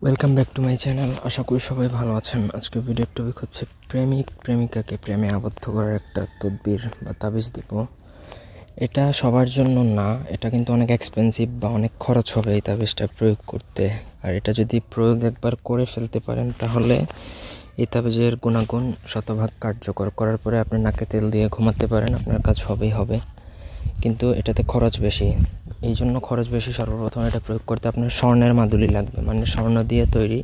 Welcome back to my channel. আশা করি সবাই ভালো আছেন। আজকের ভিডিওর টপিক হচ্ছে প্রেমিক প্রেমিকাকে প্রেমে আবদ্ধ করার একটা তদবির বা তাবিজ দিব। এটা সবার জন্য না, এটা কিন্তু অনেক এক্সপেন্সিভ বা অনেক খরচ হবে এই তাবিজটা প্রয়োগ করতে। আর এটা যদি প্রয়োগ একবার করে ফেলতে পারেন তাহলে এই তাবিজের গুণাগুণ শতভাগ কার্যকর। করার পরে আপনি নাকে তেল দিয়ে ঘুমাতে পারেন, আপনার কাজ হবেই হবে। কিন্তু এটাতে খরচ বেশি। এই জন্য খরচ বেশি। সর্বপ্রথম এটা প্রয়োগ করতে আপনার স্বর্ণের মাদুলি লাগবে, মানে স্বর্ণ দিয়ে তৈরি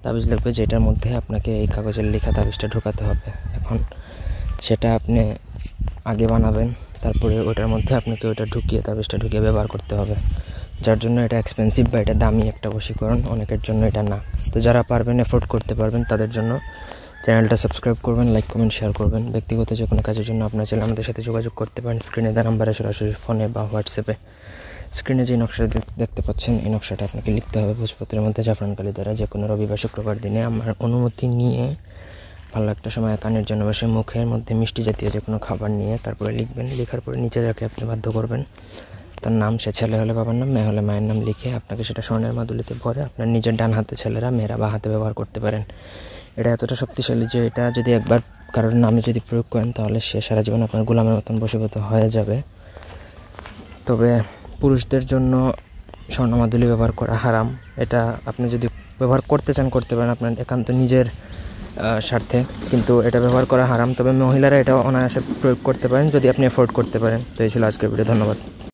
তাবিজ লাগবে, যেটার মধ্যে আপনাকে এই কাগজের লেখা তাবিজটা ঢোকাতে হবে। এখন সেটা আপনি আগে বানাবেন, তারপরে ওটার মধ্যে আপনাকে ওটা তাবিজটা ঢুকিয়ে ব্যবহার করতে হবে। যার জন্য এটা এক্সপেন্সিভ বা এটা দামি একটা বশীকরণ, অনেকের জন্য এটা না। তো যারা পারবেন, এফোর্ড করতে পারবেন, তাদের জন্য চ্যানেলটা সাবস্ক্রাইব করবেন, লাইক কমেন্ট শেয়ার করবেন। ব্যক্তিগত যে কোনো কাজের জন্য আপনার চাইলে আমাদের সাথে যোগাযোগ করতে পারেন স্ক্রিনে দেওয়া নাম্বারে, সরাসরি ফোনে বা হোয়াটসঅ্যাপে। স্ক্রিনে যে নকশাটা দেখতে পাচ্ছেন, এই নকশাটা আপনাকে লিখতে হবে ভোজপত্রের মধ্যে জাফরান কালি দ্বারা। যে কোনো রবিবার শুক্রবার দিনে আমার অনুমতি নিয়ে ভালো একটা সময় কানের জন্য বসে মুখের মধ্যে মিষ্টি জাতীয় যে কোনো খাবার নিয়ে তারপরে লিখবেন। লেখার পরে নিচে যাকে আপনি বাধ্য করবেন তার নাম, সে ছেলে হলে বাবার নাম, মেয়ে হলে মায়ের নাম লিখে আপনাকে সেটা স্বর্ণের মাদুলিতে ভরে আপনার নিজের ডান হাতে ছেলেরা, মেয়েরা বা হাতে ব্যবহার করতে পারেন। এটা এতটা শক্তিশালী যে এটা যদি একবার কারোর নামে যদি প্রয়োগ করেন তাহলে সে সারা জীবন আপনার গোলামের মতন বশীভূত হয়ে যাবে। তবে পুরুষদের জন্য স্বর্ণমাদুলি ব্যবহার করা হারাম। এটা আপনি যদি ব্যবহার করতে চান করতে পারেন আপনার একান্ত নিজের স্বার্থে, কিন্তু এটা ব্যবহার করা হারাম। তবে মহিলারা এটা অনায়াসে প্রয়োগ করতে পারেন যদি আপনি এফোর্ড করতে পারেন। তো এই ছিল আজকের ভিডিও। ধন্যবাদ।